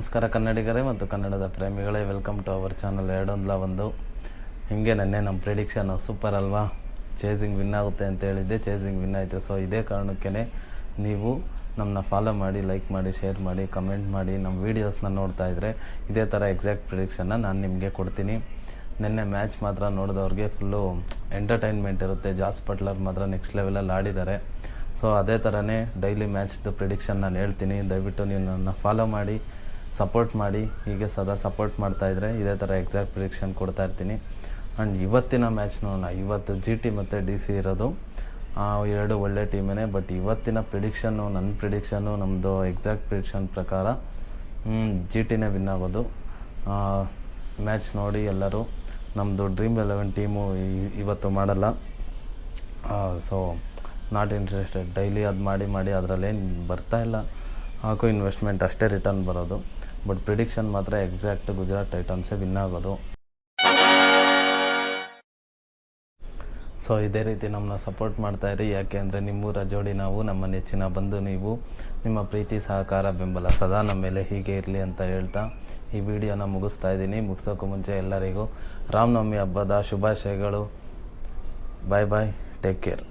ನಮಸ್ಕಾರ ಕನ್ನಡಿಗರೇ ಮತ್ತು ಕನ್ನಡದ ಪ್ರೇಮಿಗಳೇ, ವೆಲ್ಕಮ್ ಟು ಅವರ್ ಚಾನಲ್. ಒಂದು ಹಿಂಗೆ ನೆನ್ನೆ ನಮ್ಮ ಪ್ರಿಡಿಕ್ಷನ್ ಸೂಪರ್ ಅಲ್ವಾ? ಚೇಸಿಂಗ್ ವಿನ್ ಆಗುತ್ತೆ ಅಂತ ಹೇಳಿದ್ದೆ, ಚೇಸಿಂಗ್ ವಿನ್ ಆಯಿತು. ಸೊ ಇದೇ ಕಾರಣಕ್ಕೆ ನೀವು ನಮ್ಮನ್ನ ಫಾಲೋ ಮಾಡಿ, ಲೈಕ್ ಮಾಡಿ, ಶೇರ್ ಮಾಡಿ, ಕಮೆಂಟ್ ಮಾಡಿ. ನಮ್ಮ ವೀಡಿಯೋಸ್ನ ನೋಡ್ತಾ ಇದ್ದರೆ ಇದೇ ಥರ ಎಕ್ಸಾಕ್ಟ್ ಪ್ರಿಡಿಕ್ಷನ್ನ ನಾನು ನಿಮಗೆ ಕೊಡ್ತೀನಿ. ನಿನ್ನೆ ಮ್ಯಾಚ್ ಮಾತ್ರ ನೋಡಿದವ್ರಿಗೆ ಫುಲ್ಲು ಎಂಟರ್ಟೈನ್ಮೆಂಟ್ ಇರುತ್ತೆ. ಜಾಸ್ ಬಟ್ಲರ್ ಮಾತ್ರ ನೆಕ್ಸ್ಟ್ ಲೆವೆಲಲ್ಲಿ ಆಡಿದ್ದಾರೆ. ಸೊ ಅದೇ ಥರನೇ ಡೈಲಿ ಮ್ಯಾಚ್ದು ಪ್ರಿಡಿಕ್ಷನ್ ನಾನು ಹೇಳ್ತೀನಿ. ದಯವಿಟ್ಟು ನೀವು ನನ್ನ ಫಾಲೋ ಮಾಡಿ, ಸಪೋರ್ಟ್ ಮಾಡಿ. ಹೀಗೆ ಸದಾ ಸಪೋರ್ಟ್ ಮಾಡ್ತಾಯಿದ್ರೆ ಇದೇ ಥರ ಎಕ್ಸಾಕ್ಟ್ ಪ್ರಿಡಿಕ್ಷನ್ ಕೊಡ್ತಾಯಿರ್ತೀನಿ. ಆ್ಯಂಡ್ ಇವತ್ತಿನ ಮ್ಯಾಚ್ ನೋಡೋಣ. ಇವತ್ತು GT ಮತ್ತು DC ಇರೋದು, ಎರಡು ಒಳ್ಳೆ ಟೀಮೇ. ಬಟ್ ಇವತ್ತಿನ ಪ್ರಿಡಿಕ್ಷನ್ನು, ನನ್ನ ಪ್ರಿಡಿಕ್ಷನ್ನು, ನಮ್ಮದು ಎಕ್ಸಾಕ್ಟ್ ಪ್ರಿಡಿಕ್ಷನ್ ಪ್ರಕಾರ GTನೇ ವಿನ್ ಆಗೋದು. ಮ್ಯಾಚ್ ನೋಡಿ ಎಲ್ಲರೂ. ನಮ್ಮದು ಡ್ರೀಮ್ 11 ಟೀಮು ಇವತ್ತು ಮಾಡಲ್ಲ. So not interested. ಡೈಲಿ ಅದು ಮಾಡಿ ಅದರಲ್ಲೇನು ಬರ್ತಾಯಿಲ್ಲ. ಹಾಕೋ ಇನ್ವೆಸ್ಟ್ಮೆಂಟ್ ಅಷ್ಟೇ ರಿಟರ್ನ್ ಬರೋದು. ಬಟ್ ಪ್ರಿಡಿಕ್ಷನ್ ಮಾತ್ರ ಎಕ್ಸಾಕ್ಟ್ ಗುಜರಾತ್ ಟೈಟನ್ಸೇ ವಿನ್ ಆಗೋದು. ಸೊ ಇದೇ ರೀತಿ ನಮ್ಮನ್ನ ಸಪೋರ್ಟ್ ಮಾಡ್ತಾಯಿರಿ. ಯಾಕೆ ಅಂದರೆ ನಿಮ್ಮೂರ ಜೋಡಿ ನಾವು, ನಮ್ಮ ನೆಚ್ಚಿನ ಬಂಧು ನೀವು. ನಿಮ್ಮ ಪ್ರೀತಿ, ಸಹಕಾರ, ಬೆಂಬಲ ಸದಾ ನಮ್ಮ ಮೇಲೆ ಹೀಗೆ ಇರಲಿ ಅಂತ ಹೇಳ್ತಾ ಈ ವಿಡಿಯೋನ ಮುಗಿಸ್ತಾ ಇದ್ದೀನಿ. ಮುಗಿಸೋಕ್ಕೂ ಮುಂಚೆ ಎಲ್ಲರಿಗೂ ರಾಮನವಮಿ ಹಬ್ಬದ ಶುಭಾಶಯಗಳು. ಬಾಯ್ ಬಾಯ್, ಟೇಕ್ ಕೇರ್.